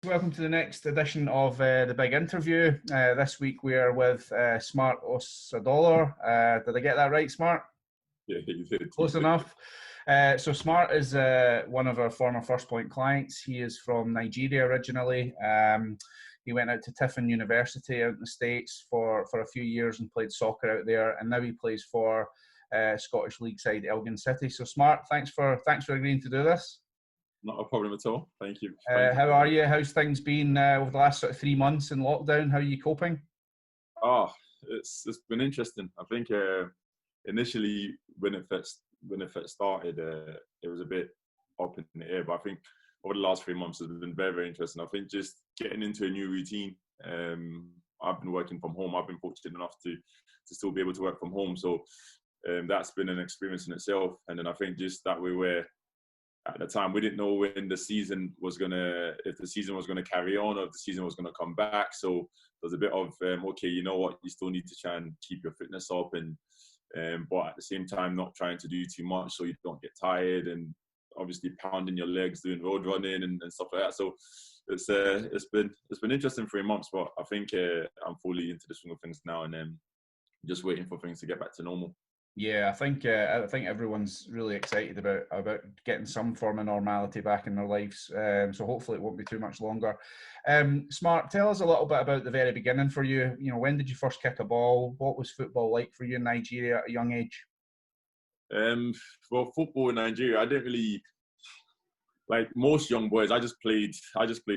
Welcome to the next edition of the big interview. This week we are with Smart Osadolor. Did I get that right, Smart? Yeah, you did. Close enough. So Smart is one of our former First Point clients. He is from Nigeria originally. He went out to Tiffin University out in the States for a few years and played soccer out there, and now he plays for Scottish League side Elgin City. So Smart, thanks for agreeing to do this. Not a problem at all. Thank you. How are you? How's things been over the last sort of 3 months in lockdown? How are you coping? It's been interesting. I think initially when it first started, it was a bit up in the air. But I think over the last 3 months has been very, very interesting. I think just getting into a new routine. I've been working from home. I've been fortunate enough to still be able to work from home. So that's been an experience in itself. And then I think just that we were. At the time, we didn't know when if the season was gonna carry on or if the season was gonna come back. So there's a bit of okay, you know what, you still need to try and keep your fitness up, and but at the same time not trying to do too much so you don't get tired, and obviously pounding your legs, doing road running and stuff like that. So it's been interesting 3 months, but I think I'm fully into the swing of things now, and just waiting for things to get back to normal. Yeah, I think everyone's really excited about getting some form of normality back in their lives. So hopefully it won't be too much longer. Smart, tell us a little bit about the very beginning for you. You know, when did you first kick a ball? What was football like for you in Nigeria at a young age? Well, football in Nigeria, I didn't really like most young boys. I just played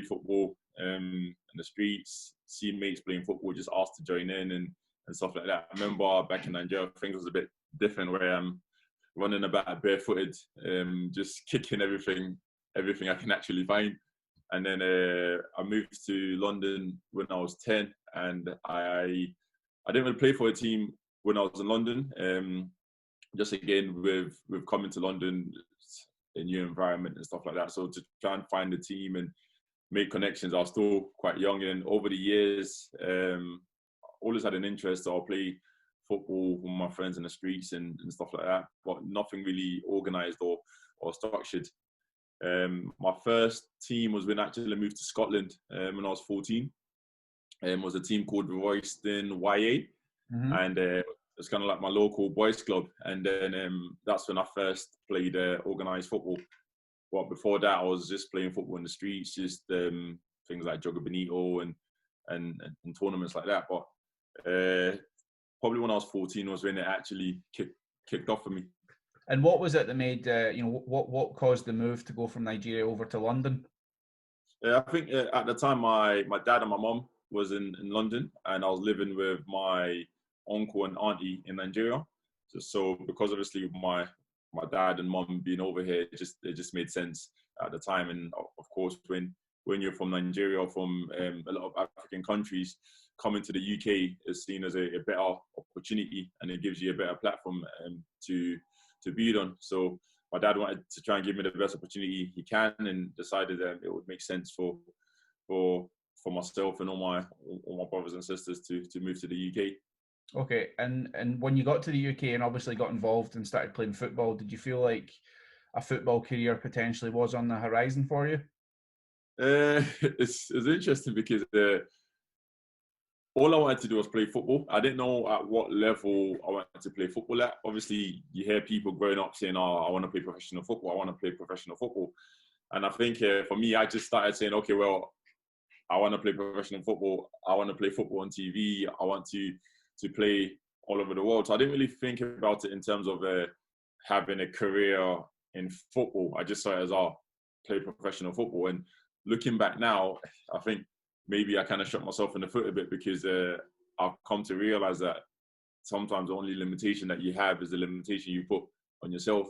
football in the streets. Seen mates playing football, just asked to join in and stuff like that. I remember back in Nigeria, things was a bit different where I'm running about barefooted, just kicking everything I can actually find. And then I moved to London when I was 10, and I didn't really play for a team when I was in London. Just again with coming to London, a new environment and stuff like that. So to try and find a team and make connections, I was still quite young, and over the years, always had an interest. So I'll play football with my friends in the streets and stuff like that, but nothing really organised or structured. My first team was when I actually moved to Scotland when I was 14. It was a team called Royston YA, and it's kind of like my local boys club. And then that's when I first played organised football. But before that, I was just playing football in the streets, just things like Jogo Bonito and tournaments like that. But probably when I was 14 was when it actually kicked off for me. And what was it that made what caused the move to go from Nigeria over to London? I think at the time my dad and my mum was in London, and I was living with my uncle and auntie in Nigeria. So because obviously my dad and mum being over here, it just made sense at the time. And of course, when you're from Nigeria or from a lot of African countries, coming to the UK is seen as a better opportunity, and it gives you a better platform to build on. So my dad wanted to try and give me the best opportunity he can, and decided that it would make sense for myself and all my brothers and sisters to move to the UK. Okay, and when you got to the UK and obviously got involved and started playing football, did you feel like a football career potentially was on the horizon for you? It's interesting because all I wanted to do was play football. I didn't know at what level I wanted to play football at. Obviously, you hear people growing up saying, "Oh, I want to play professional football. I want to play professional football." And I think for me, I just started saying, "Okay, well, I want to play professional football. I want to play football on TV. I want to play all over the world." So I didn't really think about it in terms of having a career in football. I just saw it as, play professional football. And looking back now, I think maybe I kind of shot myself in the foot a bit, because I've come to realize that sometimes the only limitation that you have is the limitation you put on yourself.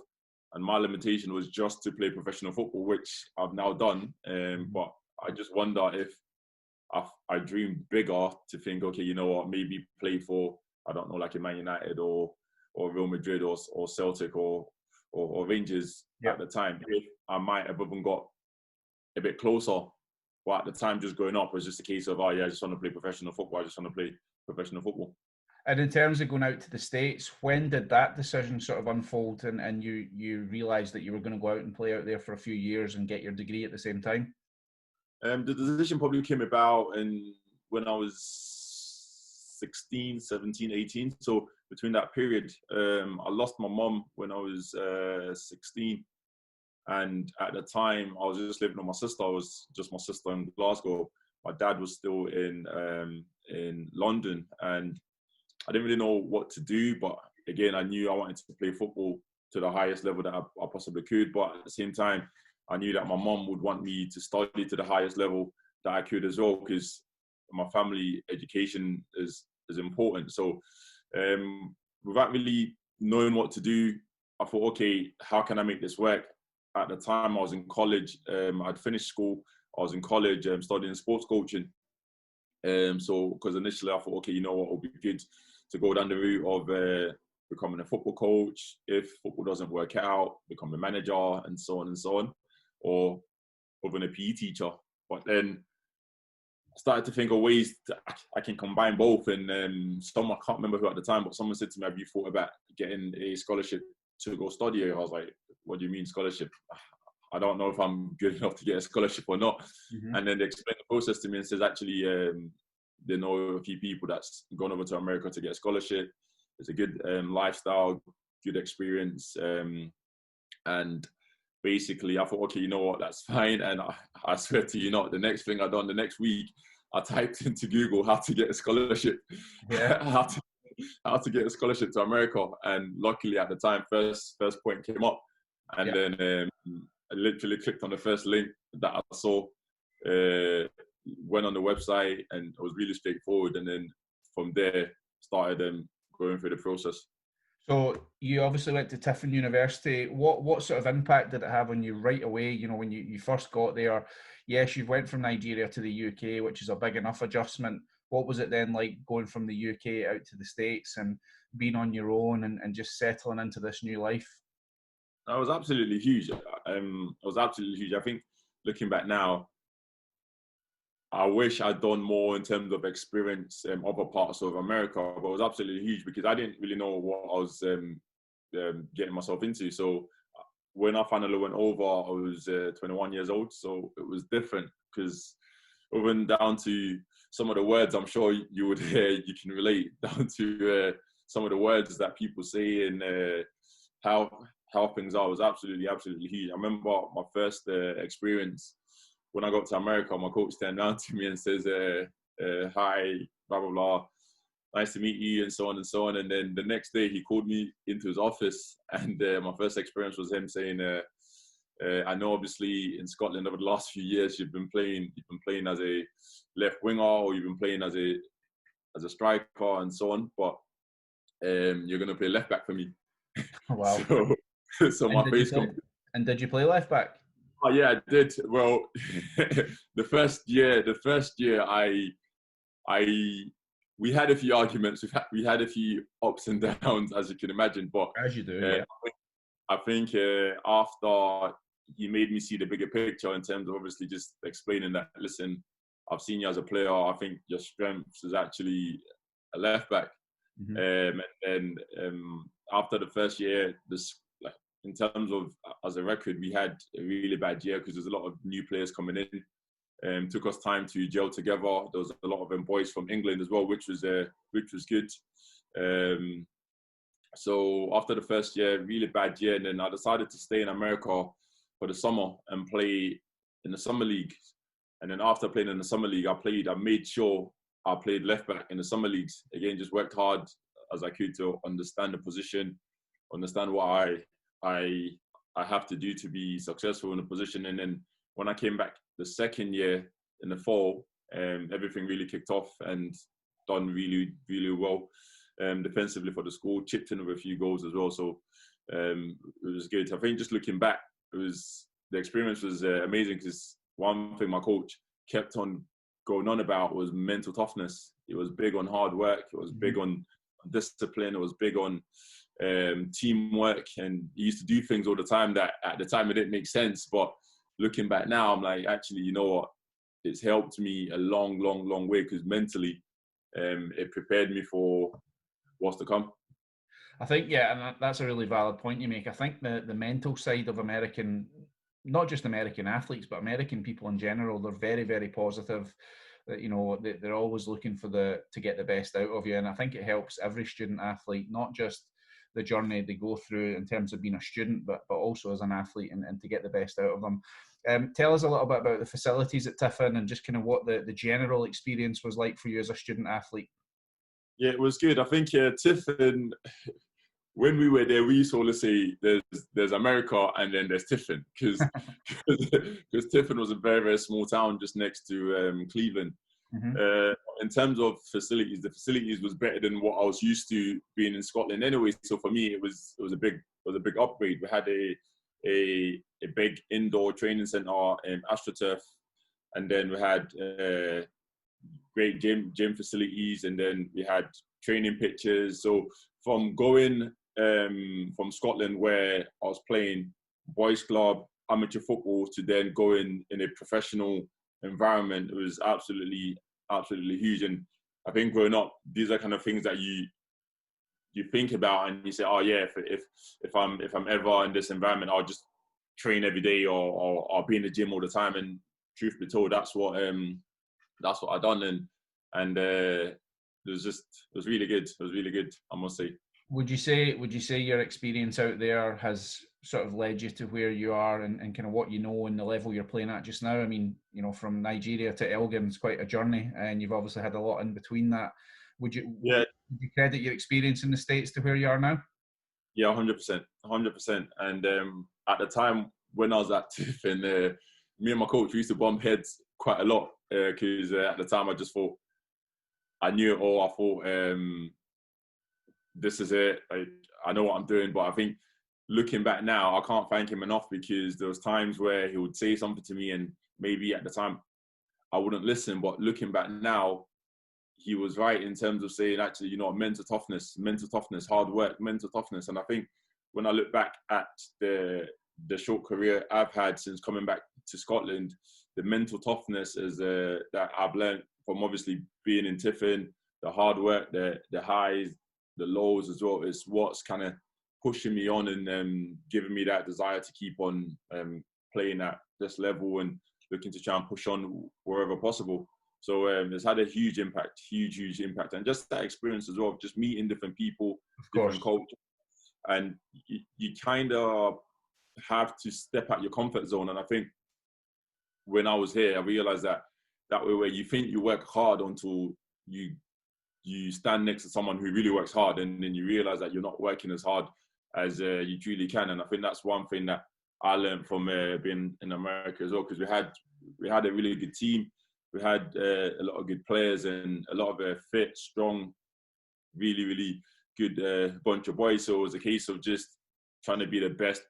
And my limitation was just to play professional football, which I've now done. But I just wonder if I dream bigger to think, okay, you know what, maybe play for, I don't know, like a Man United or Real Madrid or Celtic or Rangers at the time. If I might have even got a bit closer. But at the time, just growing up, it was just a case of, I just want to play professional football. I just want to play professional football. And in terms of going out to the States, when did that decision sort of unfold, and you realised that you were going to go out and play out there for a few years and get your degree at the same time? The decision probably came about when I was 16, 17, 18. So between that period, I lost my mum when I was 16. And at the time, I was just living with my sister. I was just my sister in Glasgow. My dad was still in London, and I didn't really know what to do. But again, I knew I wanted to play football to the highest level that I possibly could. But at the same time, I knew that my mum would want me to study to the highest level that I could as well, because my family education is important. So without really knowing what to do, I thought, okay, how can I make this work? At the time, I was in college. I'd finished school. I was in college studying sports coaching. So because initially I thought, okay, you know what, it'll be good to go down the route of becoming a football coach. If football doesn't work out, become a manager, and so on, or even a PE teacher. But then I started to think of ways that I can combine both. And I can't remember who at the time, but someone said to me, have you thought about getting a scholarship to go study here? I was like, what do you mean scholarship? I don't know if I'm good enough to get a scholarship or not. Mm-hmm. And then they explained the process to me and says, actually, they know a few people that's gone over to America to get a scholarship. It's a good lifestyle, good experience. And basically, I thought, okay, you know what, that's fine. And I swear to you not, the next thing I done the next week, I typed into Google how to get a scholarship. Yeah. how to get a scholarship to America. And luckily at the time, first point came up. And then I literally clicked on the first link that I saw, went on the website, and it was really straightforward. And then from there, started going through the process. So you obviously went to Tiffin University. What sort of impact did it have on you right away? You know, when you first got there? Yes, you went from Nigeria to the UK, which is a big enough adjustment. What was it then like going from the UK out to the States and being on your own and just settling into this new life? That was absolutely huge. It was absolutely huge. I think looking back now, I wish I'd done more in terms of experience in other parts of America, but it was absolutely huge because I didn't really know what I was getting myself into. So when I finally went over, I was 21 years old. So it was different because even down to some of the words, I'm sure you would hear, you can relate down to some of the words that people say and how things are. It was absolutely huge. I remember my first experience. When I got to America, my coach turned around to me and says, hi, blah, blah, blah. Nice to meet you, and so on and so on. And then the next day he called me into his office, and my first experience was him saying, I know obviously in Scotland over the last few years you've been playing as a left winger, or you've been playing as a striker and so on, but you're going to play left back for me. Wow. So my face. And did you play left back? Oh yeah, I did. Well, the first year, we had a few arguments. We had a few ups and downs, as you can imagine. But as you do, yeah. I think after he made me see the bigger picture in terms of obviously just explaining that, listen, I've seen you as a player. I think your strength is actually a left back. Mm-hmm. And after the first year, in terms of as a record, we had a really bad year because there's a lot of new players coming in. Took us time to gel together. There was a lot of them boys from England as well, which was good. So after the first year, really bad year, and then I decided to stay in America for the summer and play in the summer league. And then after playing in the summer league, I made sure I played left back in the summer leagues. Again, just worked hard as I could to understand the position, understand what I have to do to be successful in the position. And then when I came back the second year in the fall, everything really kicked off and done really, really well defensively for the school, chipped in with a few goals as well. So it was good. I think just looking back, the experience was amazing because one thing my coach kept on going on about was mental toughness. It was big on hard work. It was big on discipline. It was big on teamwork, and he used to do things all the time that at the time it didn't make sense. But looking back now, I'm like, actually, you know what? It's helped me a long, long, long way because mentally, it prepared me for what's to come. I think, yeah, and that's a really valid point you make. I think the mental side of American not just American athletes, but American people in general. They're very, very positive. You know, they're always looking for to get the best out of you, and I think it helps every student athlete, not just the journey they go through in terms of being a student, but also as an athlete, and to get the best out of them. Tell us a little bit about the facilities at Tiffin and just kind of what the general experience was like for you as a student athlete. Yeah, it was good. I think Tiffin, when we were there, we used to always say there's America and then there's Tiffin, because Tiffin was a very, very small town just next to Cleveland. Mm-hmm. In terms of facilities, the facilities was better than what I was used to being in Scotland anyway. So for me, it was a big upgrade. We had a big indoor training centre in AstroTurf, and then we had great gym facilities, and then we had training pitches. So from going from Scotland, where I was playing boys club, amateur football, to then going in a professional environment, it was absolutely huge. And I think growing up, these are kind of things that you think about, and you say, oh yeah, if I'm ever in this environment, I'll just train every day, or I'll be in the gym all the time. And truth be told, that's what I done, and it was really good. It was really good, I must say. Would you say your experience out there has sort of led you to where you are, and kind of what you know and the level you're playing at just now? I mean, you know, from Nigeria to Elgin is quite a journey, and you've obviously had a lot in between that. Would you credit your experience in the States to where you are now? Yeah, 100%. And at the time when I was at Tiffin, me and my coach used to bump heads quite a lot, because at the time I just thought I knew it all. I thought, this is it. I know what I'm doing. But I think looking back now, I can't thank him enough, because there was times where he would say something to me, and maybe at the time I wouldn't listen. But looking back now, he was right in terms of saying, actually, you know, mental toughness, hard work, mental toughness. And I think when I look back at the short career I've had since coming back to Scotland, the mental toughness is that I've learned from obviously being in Tiffin, the hard work, the highs, the lows as well, is what's kind of pushing me on, and giving me that desire to keep on playing at this level, and looking to try and push on wherever possible. So it's had a huge impact, huge impact. And just that experience as well, just meeting different people, different cultures. And you kind of have to step out your comfort zone. And I think when I was here, I realized that way where you think you work hard until you stand next to someone who really works hard, and then you realize that you're not working as hard as you truly can. And I think that's one thing that I learned from being in America as well, because we had a really good team. We had a lot of good players, and a lot of fit, strong, really good bunch of boys. So it was a case of just trying to be the best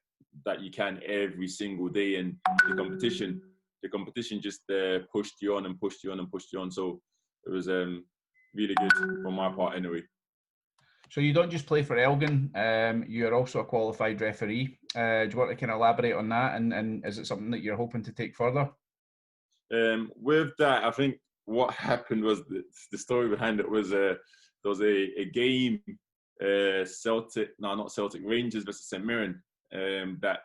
that you can every single day. And the competition just pushed you on and pushed you on and pushed you on. So it was really good from my part anyway. So you don't just play for Elgin, you're also a qualified referee. Do you want to kind of elaborate on that? And is it something that you're hoping to take further? With that, I think what happened was the story behind it was there was a game, Rangers versus St Mirren, that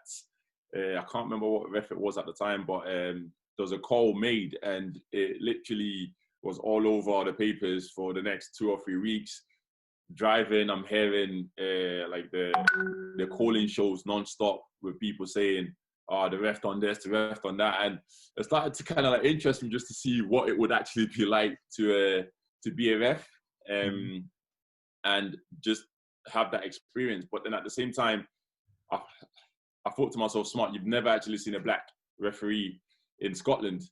I can't remember what ref it was at the time, but there was a call made, and it literally was all over the papers for the next 2 or 3 weeks. Driving, I'm hearing like the calling shows non-stop with people saying, oh, the ref done this, the ref done that. And it started to kind of like interest me just to see what it would actually be like to be a ref, and just have that experience. But then at the same time, I thought to myself, Smart, you've never actually seen a black referee in Scotland.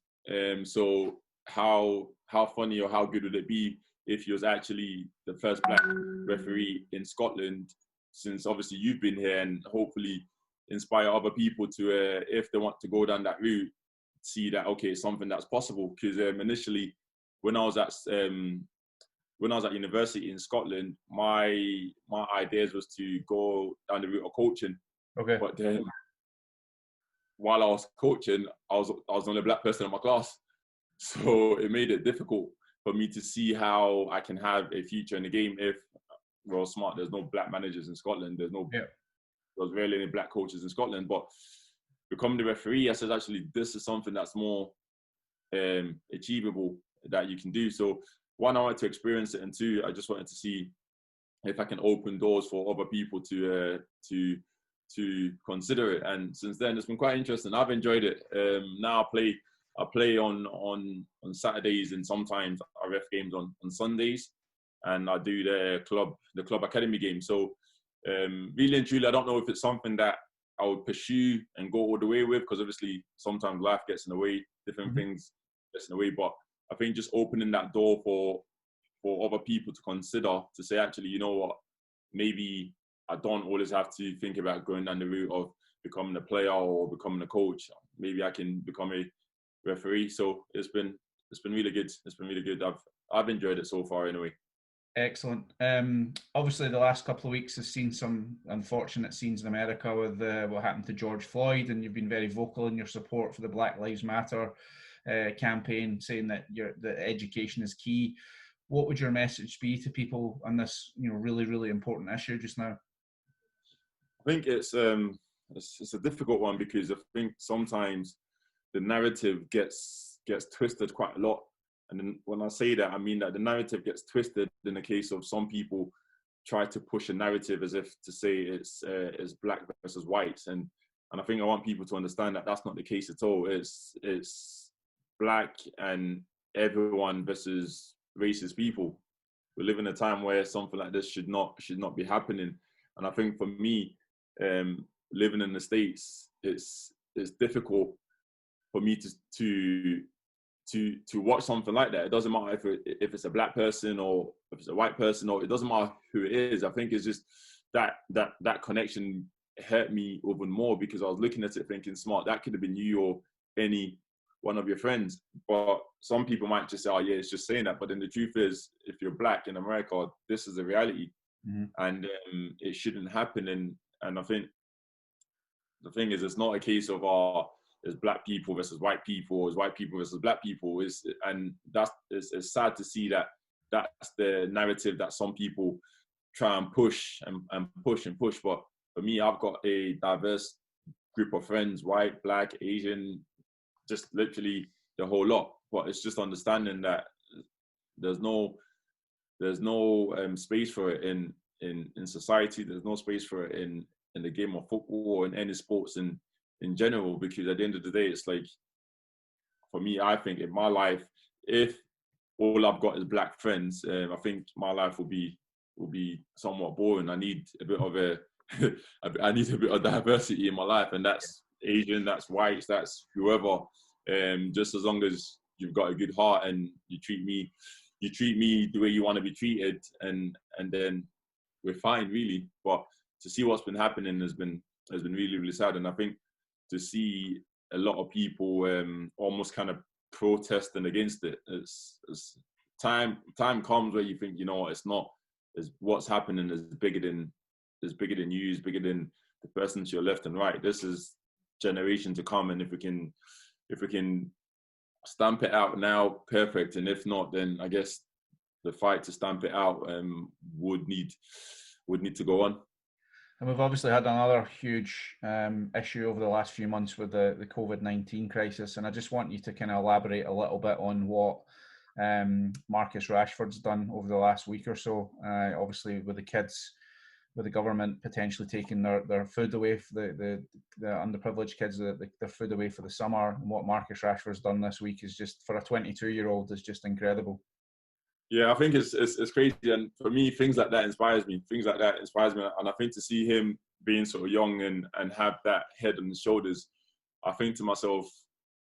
So how funny or how good would it be if he was actually the first black referee in Scotland, since obviously you've been here, and hopefully inspire other people to, if they want to go down that route, see that, okay, it's something that's possible. Because initially, when I was at university in Scotland, my ideas was to go down the route of coaching. Okay. But then, while I was coaching, I was the only black person in my class, so it made it difficult for me to see how I can have a future in the game if, well, Smart, there's no black managers in Scotland. There's rarely any black coaches in Scotland. But become the referee, I said, actually, this is something that's more achievable that you can do. So one, I wanted to experience it, and two, I just wanted to see if I can open doors for other people to consider it. And since then, it's been quite interesting. I've enjoyed it. Now I play on Saturdays, and sometimes I ref games on Sundays, and I do the club academy game. So really and truly, I don't know if it's something that I would pursue and go all the way with, because obviously sometimes life gets in the way, different things gets in the way. But I think just opening that door for other people to consider, to say, actually, you know what, maybe I don't always have to think about going down the route of becoming a player or becoming a coach. Maybe I can become a referee. So it's been really good. It's been really good. I've enjoyed it so far anyway. Excellent. Obviously, the last couple of weeks has seen some unfortunate scenes in America with what happened to George Floyd, and you've been very vocal in your support for the Black Lives Matter campaign, saying that that education is key. What would your message be to people on this, really, really important issue just now? I think it's a difficult one, because I think sometimes the narrative gets twisted quite a lot. And then when I say that, I mean that the narrative gets twisted in the case of some people try to push a narrative as if to say it's black versus whites. And I think I want people to understand that that's not the case at all. It's black and everyone versus racist people. We live in a time where something like this should not be happening. And I think for me, living in the States, it's difficult for me to watch something like that. It doesn't matter if it's a black person or if it's a white person, or it doesn't matter who it is. I think it's just that connection hurt me even more, because I was looking at it thinking, Smart, that could have been you or any one of your friends. But some people might just say, oh yeah, it's just saying that. But then the truth is, if you're black in America, this is the reality. And it shouldn't happen. And I think the thing is, it's not a case of there's black people versus white people, or it's white people versus black people. It's sad to see that that's the narrative that some people try and push and push. But for me, I've got a diverse group of friends, white, black, Asian, just literally the whole lot. But it's just understanding that there's no space for it in society. There's no space for it in the game of football or in any sports in general, because at the end of the day, it's like, for me, I think in my life, if all I've got is black friends, I think my life will be somewhat boring. I need a bit of diversity in my life, and that's Asian, that's whites, that's whoever. Just as long as you've got a good heart and you treat me the way you want to be treated, and then we're fine, really. But to see what's been happening has been really, really sad. And I think to see a lot of people almost kind of protesting against it, it's time comes where you think, you know what, it's what's happening is bigger than you, is bigger than the person to your left and right. This is generation to come, and if we can stamp it out now, perfect. And if not, then I guess the fight to stamp it out would need to go on. And we've obviously had another huge issue over the last few months with the COVID-19 crisis. And I just want you to kind of elaborate a little bit on what Marcus Rashford's done over the last week or so. Obviously, with the kids, with the government potentially taking their food away, for the underprivileged kids, their food away for the summer. And what Marcus Rashford's done this week is just, for a 22-year-old, is just incredible. Yeah, I think it's crazy, and for me, things like that inspires me. And I think to see him being sort of young and have that head on his shoulders, I think to myself,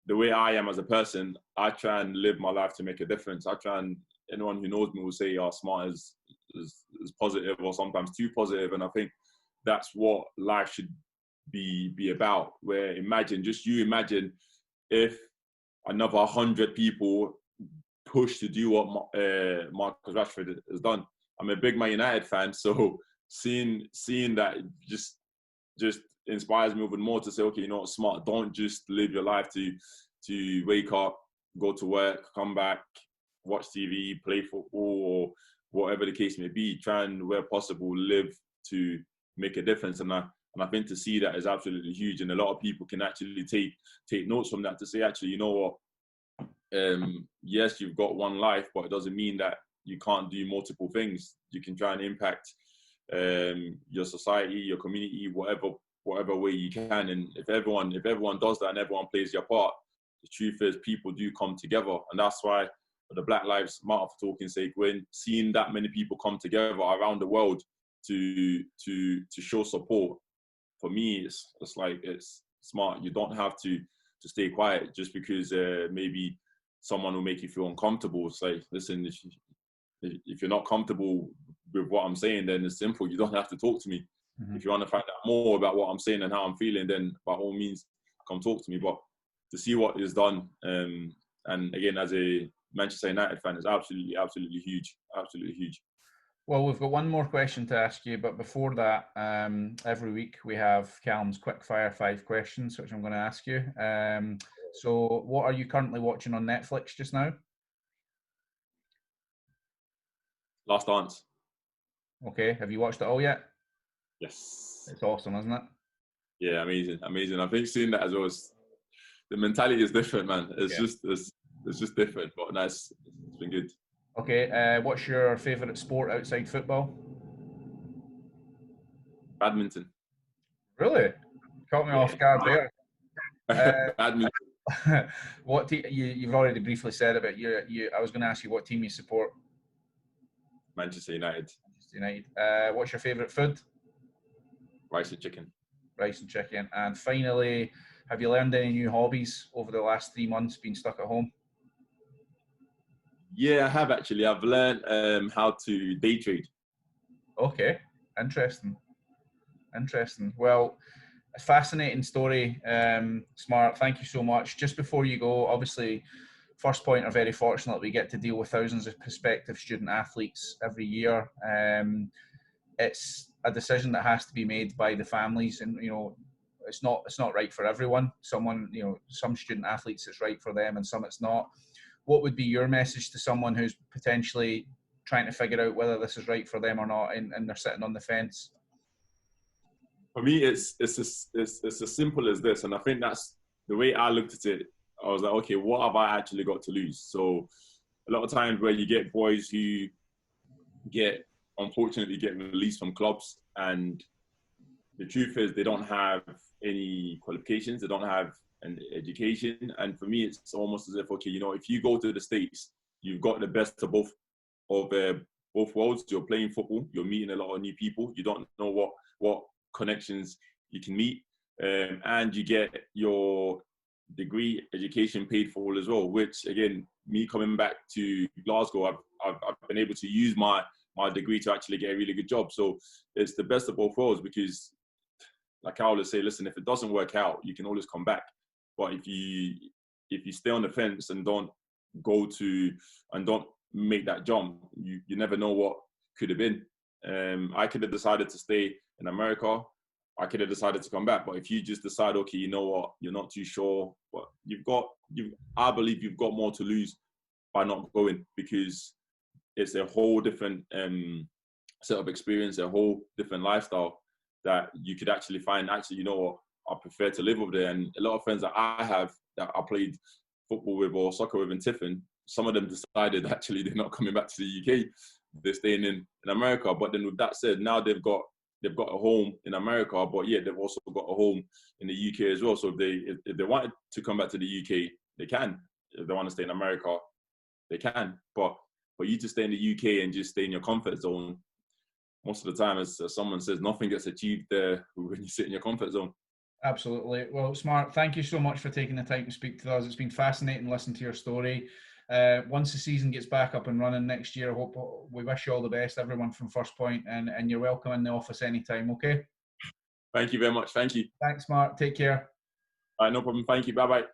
the way I am as a person, I try and live my life to make a difference. I try, and anyone who knows me will say, "Oh, Smart is positive, or sometimes too positive," and I think that's what life should be about. Where imagine if another 100 people push to do what Marcus Rashford has done. I'm a big Man United fan, so seeing that just inspires me even more to say, okay, you know what, Smart, don't just live your life to wake up, go to work, come back, watch TV, play football, or whatever the case may be. Try and, where possible, live to make a difference. And And I think to see that is absolutely huge. And a lot of people can actually take notes from that to say, actually, you know what, yes, you've got one life, but it doesn't mean that you can't do multiple things. You can try and impact your society, your community, whatever way you can. And if everyone does that and everyone plays their part, the truth is people do come together. And that's why for the Black Lives Matter for talking's sake, when seeing that many people come together around the world to show support, for me, it's like, it's smart. You don't have to stay quiet just because maybe someone will make you feel uncomfortable. It's like, listen, if you're not comfortable with what I'm saying, then it's simple. You don't have to talk to me. Mm-hmm. If you want to find out more about what I'm saying and how I'm feeling, then by all means, come talk to me. But to see what is done, and again, as a Manchester United fan, is absolutely huge. Absolutely huge. Well, we've got one more question to ask you, but before that, every week we have Callum's Quickfire 5 questions, which I'm going to ask you. So what are you currently watching on Netflix just now? Last Dance. Okay, have you watched it all yet? Yes. It's awesome, isn't it? Yeah, amazing. I think seeing that as well, the mentality is different, man. It's just different, but nice. It's been good. Okay, what's your favourite sport outside football? Badminton. Really? Caught me off guard there. Badminton. What you've already briefly said about you. I was going to ask you what team you support. Manchester United. Manchester United. What's your favourite food? Rice and chicken. Rice and chicken. And finally, have you learned any new hobbies over the last 3 months being stuck at home? Yeah, I have actually. I've learned how to day trade. Okay, interesting. Well, a fascinating story, Smart. Thank you so much. Just before you go, obviously, First Point are very fortunate we get to deal with thousands of prospective student athletes every year. It's a decision that has to be made by the families, and it's not right for everyone. Some student athletes it's right for them, and some it's not. What would be your message to someone who's potentially trying to figure out whether this is right for them or not, and they're sitting on the fence? For me, it's as simple as this, and I think that's the way I looked at it. I was like, okay, what have I actually got to lose? So a lot of times where you get boys who unfortunately get released from clubs, and the truth is they don't have any qualifications, they don't have an education. And for me, it's almost as if, okay, if you go to the States, you've got the best of both worlds. You're playing football, you're meeting a lot of new people, you don't know what connections you can meet, and you get your degree education paid for as well, which again, me coming back to Glasgow, I've been able to use my degree to actually get a really good job. So it's the best of both worlds, because like I always say, listen, if it doesn't work out, you can always come back. But if you stay on the fence and don't make that jump, you never know what could have been. I could have decided to stay in America. I could have decided to come back. But if you just decide, okay, you know what, you're not too sure, but I believe you've got more to lose by not going, because it's a whole different set of experience, a whole different lifestyle that you could actually find. Actually, you know what, I prefer to live over there. And a lot of friends that I have that I played football with or soccer with in Tiffin, some of them decided actually they're not coming back to the UK. They're staying in America. But then with that said, now they've got a home in America, but yeah, they've also got a home in the UK as well. So if they wanted to come back to the UK, they can. If they want to stay in America, they can. But for you to stay in the UK and just stay in your comfort zone, most of the time, as someone says, nothing gets achieved there when you sit in your comfort zone. Absolutely. Well, Smart, thank you so much for taking the time to speak to us. It's been fascinating listening to your story. Once the season gets back up and running next year, we wish you all the best, everyone from First Point, and you're welcome in the office anytime, okay? Thank you very much. Thank you. Thanks, Smart. Take care. No problem. Thank you. Bye-bye.